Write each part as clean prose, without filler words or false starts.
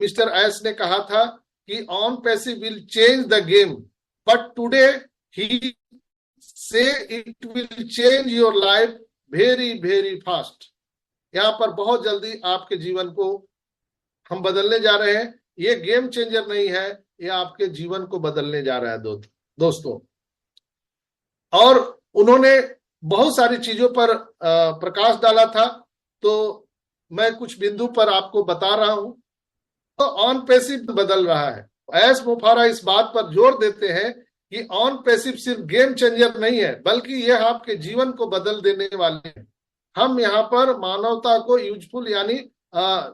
Mister S ने कहा था कि on passive will change the game, but today ही से it will change your life very very fast. यहाँ पर बहुत जल्दी आपके जीवन को हम बदलने जा रहे हैं। ये गेम चेंजर नहीं है, ये आपके जीवन को बदलने जा रहा है दोस्तों। और उन्होंने बहुत सारी चीजों पर प्रकाश डाला था, तो मैं कुछ बिंदु पर आपको बता रहा हूं। तो ऑन पैसिव बदल रहा है। एस मुफारा इस बात पर जोर देते हैं कि ऑन पैसिव सिर्फ गेम चेंजर नहीं है, बल्कि यह आपके जीवन को बदल देने वाले हैं। हम यहाँ पर मानवता को यूजफुल यानी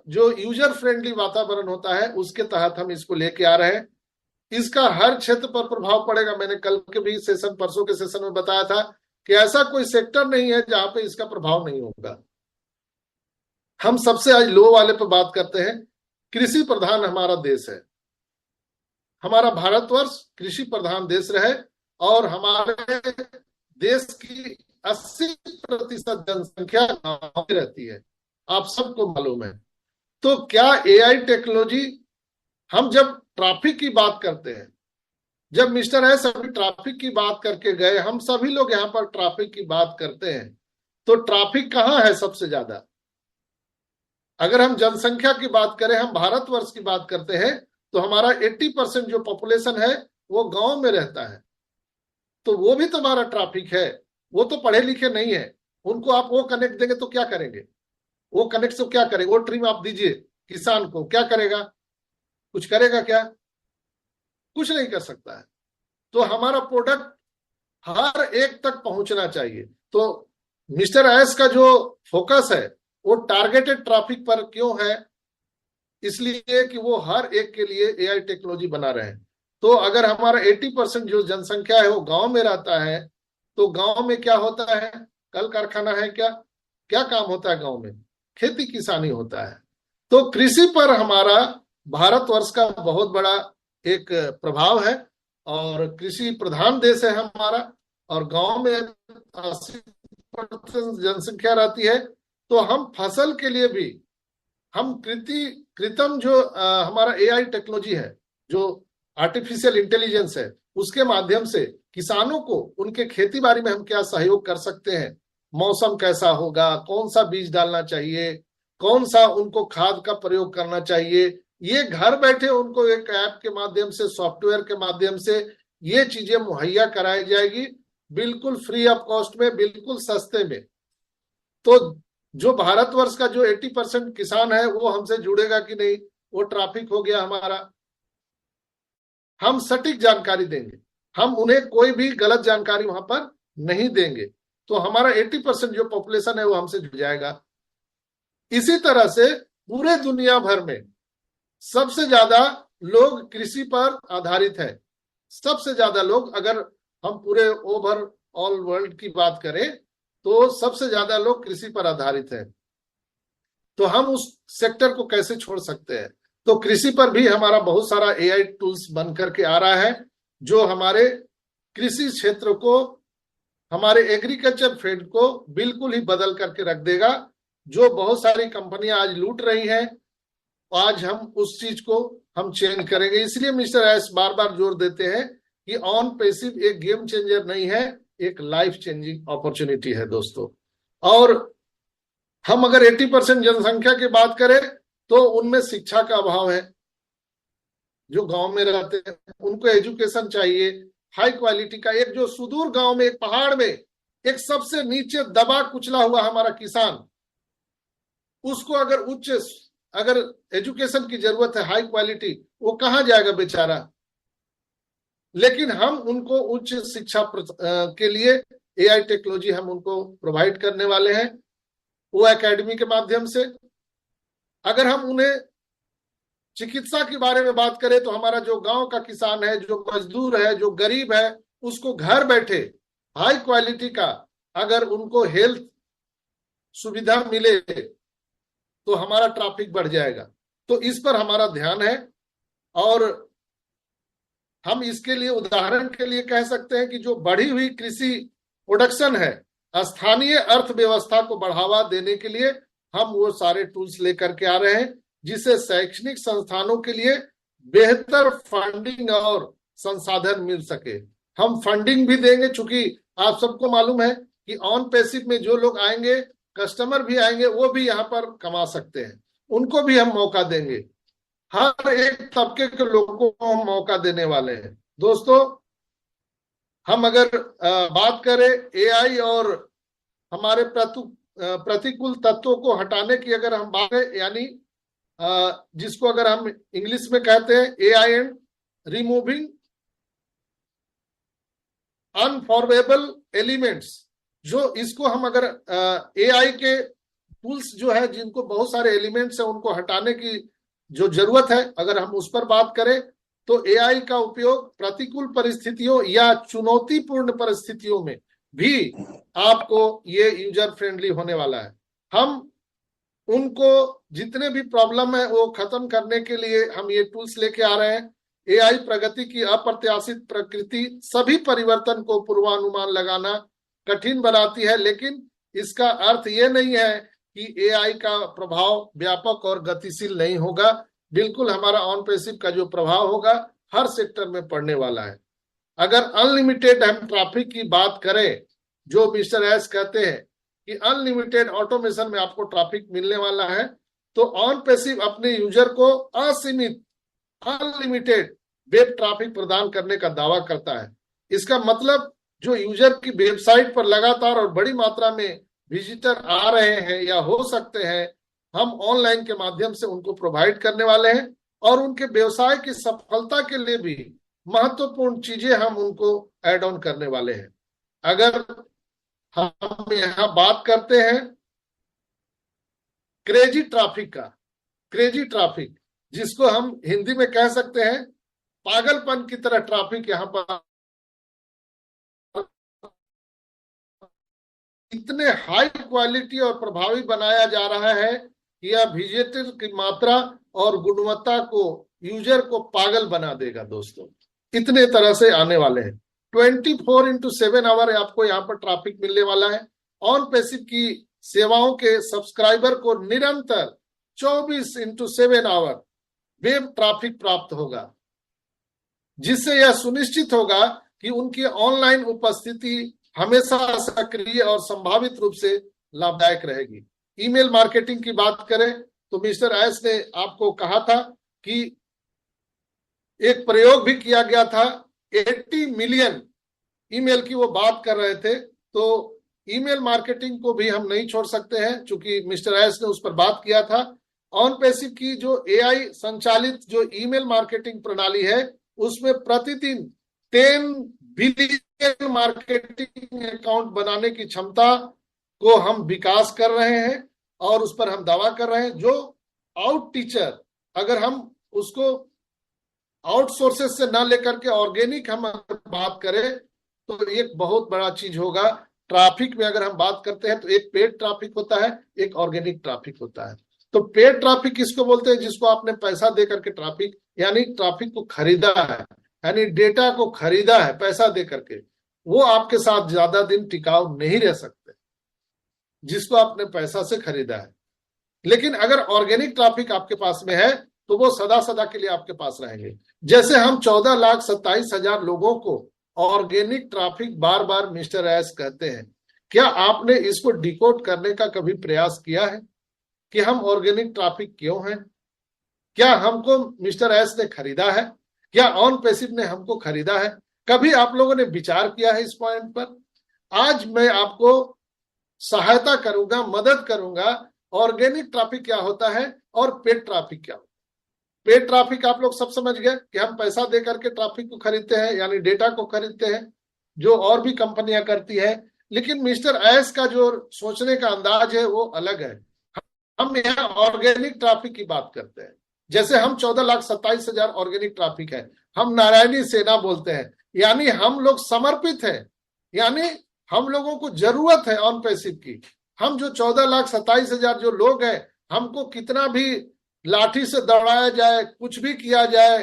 जो यूजर फ्रेंडली वातावरण होता है उसके तहत हम इसको लेके आ रहे हैं। इसका हर क्षेत्र पर प्रभाव पड़ेगा। मैंने कल के भी सेशन, परसों के सेशन में बताया था कि ऐसा कोई सेक्टर नहीं है जहां पे इसका प्रभाव नहीं होगा। हम सबसे आज लो वाले पे बात करते हैं। कृषि प्रधान हमारा देश है, हमारा भारतवर्ष कृषि प्रधान देश रहे और हमारे देश की 80% जनसंख्या गांव में रहती है, आप सबको मालूम है। तो क्या एआई टेक्नोलॉजी, हम जब ट्रैफिक की बात करते हैं, जब मिस्टर एस अभी ट्रैफिक की बात करके गए, हम सभी लोग यहाँ पर ट्रैफिक की बात करते हैं, तो ट्रैफिक कहाँ है सबसे ज्यादा? अगर हम जनसंख्या की बात करें, हम भारतवर्ष की बात करते हैं, तो हमारा 80% जो पॉपुलेशन है वो गांव में रहता है। तो वो भी तो हमारा ट्रैफिक है, वो तो पढ़े लिखे नहीं है। उनको आप वो कनेक्ट देंगे तो क्या करेंगे? वो कनेक्ट से क्या करेंगे? वो ट्रिम आप दीजिए किसान को, क्या करेगा? कुछ करेगा क्या? कुछ नहीं कर सकता है। तो हमारा प्रोडक्ट हर एक तक पहुंचना चाहिए। तो मिस्टर एस का जो फोकस है वो टारगेटेड ट्रैफिक पर क्यों है? इसलिए कि वो हर एक के लिए एआई टेक्नोलॉजी बना रहे हैं। तो अगर हमारा 80% जो जनसंख्या है वो गांव में रहता है, तो गांव में क्या होता है? कल कारखाना है क्या? क्या काम होता है गांव में? खेती किसानी होता है। तो कृषि पर हमारा भारतवर्ष का बहुत बड़ा एक प्रभाव है और कृषि प्रधान देश है हमारा, और गांव में 80% जनसंख्या रहती है। तो हम फसल के लिए भी हम कृत्रिम जो हमारा एआई टेक्नोलॉजी है, जो आर्टिफिशियल इंटेलिजेंस है, उसके माध्यम से किसानों को उनके खेती बाड़ी में हम क्या सहयोग कर सकते हैं, मौसम कैसा होगा, कौन सा बीज डालना चाहिए, कौन सा उनको खाद का प्रयोग करना चाहिए, ये घर बैठे उनको एक ऐप के माध्यम से, सॉफ्टवेयर के माध्यम से ये चीजें मुहैया कराई जाएगी, बिल्कुल फ्री ऑफ कॉस्ट में, बिल्कुल सस्ते में। तो जो भारतवर्ष का जो 80% किसान है वो हमसे जुड़ेगा कि नहीं? वो ट्रैफिक हो गया हमारा। हम सटीक जानकारी देंगे, हम उन्हें कोई भी गलत जानकारी वहां पर नहीं देंगे, तो हमारा 80% जो पॉपुलेशन है वो हमसे जुड़ जाएगा। इसी तरह से पूरे दुनिया भर में सबसे ज्यादा लोग कृषि पर आधारित है। सबसे ज्यादा लोग, अगर हम पूरे ओवर ऑल वर्ल्ड की बात करें, तो सबसे ज्यादा लोग कृषि पर आधारित है। तो हम उस सेक्टर को कैसे छोड़ सकते हैं? तो कृषि पर भी हमारा बहुत सारा एआई टूल्स बन करके आ रहा है, जो हमारे कृषि क्षेत्र को, हमारे एग्रीकल्चर फील्ड को बिल्कुल ही बदल करके रख देगा। जो बहुत सारी कंपनियां आज लूट रही हैं, आज हम उस चीज को हम चेंज करेंगे। इसलिए मिस्टर एस बार बार जोर देते हैं कि ऑन पैसिव एक गेम चेंजर नहीं है, एक लाइफ चेंजिंग अपॉर्चुनिटी है दोस्तों। और हम अगर 80% जनसंख्या की बात करें तो उनमें शिक्षा का अभाव है। जो गांव में रहते हैं उनको एजुकेशन चाहिए, हाई क्वालिटी का। एक जो सुदूर गांव में, एक पहाड़ में, एक सबसे नीचे दबा कुचला हुआ हमारा किसान, उसको अगर एजुकेशन की जरूरत है, हाई क्वालिटी, वो कहाँ जाएगा बेचारा? लेकिन हम उनको उच्च शिक्षा के लिए एआई टेक्नोलॉजी हम उनको प्रोवाइड करने वाले हैं, वो एकेडमी के माध्यम से। अगर हम उन्हें चिकित्सा के बारे में बात करें, तो हमारा जो गांव का किसान है, जो मजदूर है, जो गरीब है, उसको घर बैठे हाई क्वालिटी का अगर उनको हेल्थ सुविधा मिले तो हमारा ट्रैफिक बढ़ जाएगा। तो इस पर हमारा ध्यान है। और हम इसके लिए उदाहरण के लिए कह सकते हैं कि जो बढ़ी हुई कृषि प्रोडक्शन है, स्थानीय अर्थव्यवस्था को बढ़ावा देने के लिए हम वो सारे टूल्स लेकर के आ रहे हैं। जिससे शैक्षणिक संस्थानों के लिए बेहतर फंडिंग और संसाधन मिल सके। हम फंडिंग भी देंगे, चूंकि आप सबको मालूम है कि ऑन पैसिव में जो लोग आएंगे, कस्टमर भी आएंगे, वो भी यहाँ पर कमा सकते हैं, उनको भी हम मौका देंगे। हर एक तबके के लोगों को हम मौका देने वाले हैं। दोस्तों, हम अगर बात करें एआई और हमारे प्रतिकूल तत्वों को हटाने की, अगर हम बात करें, यानी जिसको अगर हम इंग्लिश में कहते हैं एआई एंड रिमूविंग अनफॉर्मेबल एलिमेंट्स, जो इसको हम अगर एआई के टूल्स जो है जिनको बहुत सारे एलिमेंट्स है उनको हटाने की जो जरूरत है, अगर हम उस पर बात करें तो एआई का उपयोग प्रतिकूल परिस्थितियों या चुनौतीपूर्ण परिस्थितियों में भी आपको ये यूजर फ्रेंडली होने वाला है। हम उनको जितने भी प्रॉब्लम है वो खत्म करने के लिए हम ये टूल्स लेके आ रहे हैं। एआई प्रगति की अप्रत्याशित प्रकृति सभी परिवर्तन को पूर्वानुमान लगाना कठिन बनाती है, लेकिन इसका अर्थ ये नहीं है कि एआई का प्रभाव व्यापक और गतिशील नहीं होगा। बिल्कुल हमारा ऑन पैसिव का जो प्रभाव होगा हर सेक्टर में पड़ने वाला है। अगर अनलिमिटेड हम ट्रैफिक की बात करें, जो मिस्टर एस कहते हैं कि अनलिमिटेड ऑटोमेशन में आपको ट्रैफिक मिलने वाला है, तो ऑन पैसिव अपने यूजर को असीमित अनलिमिटेड वेब ट्रैफिक प्रदान करने का दावा करता है। इसका मतलब जो यूजर की वेबसाइट पर लगातार और बड़ी मात्रा में विजिटर आ रहे हैं या हो सकते हैं, हम ऑनलाइन के माध्यम से उनको प्रोवाइड करने वाले हैं और उनके व्यवसाय की सफलता के लिए भी महत्वपूर्ण चीजें हम उनको ऐड ऑन करने वाले हैं। अगर हम यहाँ बात करते हैं क्रेजी ट्रैफिक का, क्रेजी ट्रैफिक जिसको हम हिंदी में कह सकते हैं पागलपन की तरह ट्रैफिक, यहाँ पर इतने हाई क्वालिटी और प्रभावी बनाया जा रहा है कि यह विजिटर की मात्रा और गुणवत्ता को, यूजर को पागल बना देगा। दोस्तों, इतने तरह से आने वाले हैं। 24x7 आवर आपको यहाँ पर ट्रैफिक मिलने वाला है। ऑन पैसिव की सेवाओं के सब्सक्राइबर को निरंतर 24x7 आवर वेब ट्रैफिक प्राप्त होगा, जिससे यह सुनिश्चित होगा कि उनकी ऑनलाइन उपस्थिति हमेशा सक्रिय और संभावित रूप से लाभदायक रहेगी। ईमेल मार्केटिंग की बात करें तो मिस्टर एस ने आपको कहा था कि एक प्रयोग भी किया गया था, 80 मिलियन ईमेल की वो बात कर रहे थे, तो ईमेल मार्केटिंग को भी हम नहीं छोड़ सकते हैं, चूंकि मिस्टर एस ने उस पर बात किया था। ऑन पैसिव की जो एआई संचालित जो ईमेल मार्केटिंग प्रणाली है, उसमें प्रतिदिन 10 बिलियन मार्केटिंग अकाउंट बनाने की क्षमता को हम विकास कर रहे हैं और उस पर हम दावा कर रहे हैं। जो आउट टीचर, अगर हम उसको आउटसोर्सेस से ना लेकर के ऑर्गेनिक हम बात करें तो एक बहुत बड़ा चीज होगा। ट्रैफिक में अगर हम बात करते हैं तो एक पेड ट्रैफिक होता है, एक ऑर्गेनिक ट्रैफिक होता है। तो पेड ट्रैफिक किसको बोलते हैं? जिसको आपने पैसा दे करके ट्रैफिक, यानी ट्रैफिक को खरीदा है, यानी डेटा को खरीदा है पैसा दे करके, वो आपके साथ ज्यादा दिन टिकाऊ नहीं रह सकते, जिसको आपने पैसा से खरीदा है। लेकिन अगर ऑर्गेनिक ट्रैफिक आपके पास में है तो वो सदा सदा के लिए आपके पास रहेंगे। जैसे हम 14,27,000 लोगों को ऑर्गेनिक ट्रैफिक बार बार मिस्टर एस कहते हैं, क्या आपने इसको डिकोड करने का कभी प्रयास किया है कि हम ऑर्गेनिक ट्रैफिक क्यों हैं? क्या हमको मिस्टर एस ने खरीदा है? क्या ऑन पैसिव ने हमको खरीदा है? कभी आप लोगों ने विचार किया है इस पॉइंट पर? आज मैं आपको सहायता करूंगा, मदद करूंगा, ऑर्गेनिक ट्रैफिक क्या होता है और पेड ट्रैफिक क्या होता है। पेड ट्रैफिक आप लोग सब समझ गए कि हम पैसा दे करके ट्रैफिक को खरीदते हैं, यानी डेटा को खरीदते हैं, जो और भी कंपनियां करती है। लेकिन मिस्टर एस का जो सोचने का अंदाज है वो अलग है। हम यहाँ ऑर्गेनिक ट्रैफिक की बात करते हैं। जैसे हम 14,27,000 ऑर्गेनिक ट्रैफिक है, हम नारायणी सेना बोलते हैं, यानी हम लोग समर्पित हैं, यानी हम लोगों को जरूरत है ऑन पैसिव की। हम जो 14,27,000 जो लोग हैं, हमको कितना भी लाठी से दौड़ाया जाए, कुछ भी किया जाए,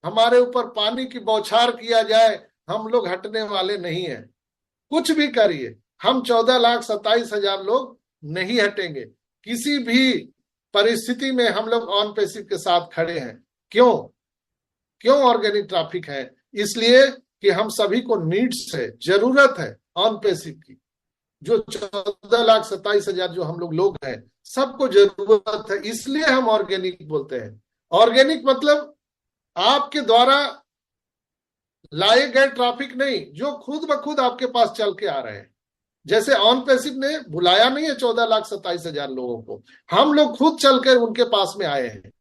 हमारे ऊपर पानी की बौछार किया जाए, हम लोग हटने वाले नहीं हैं। कुछ भी करिए, हम 14,27,000 लोग नहीं हटेंगे। किसी भी परिस्थिति में हम लोग ऑन पैसिव के साथ खड़े हैं। क्यों क्यों ऑर्गेनिक ट्रैफिक है? इसलिए कि हम सभी को नीड्स है, जरूरत है ऑन पैसिव की। जो 14,27,000 जो हम लोग हैं, सबको जरूरत है, इसलिए हम ऑर्गेनिक बोलते हैं। ऑर्गेनिक मतलब आपके द्वारा लाए गए ट्रैफिक नहीं, जो खुद ब खुद आपके पास चल के आ रहे हैं। जैसे ऑन पैसिव ने बुलाया नहीं है 14,27,000 लोगों को, हम लोग खुद चलकर उनके पास में आए हैं।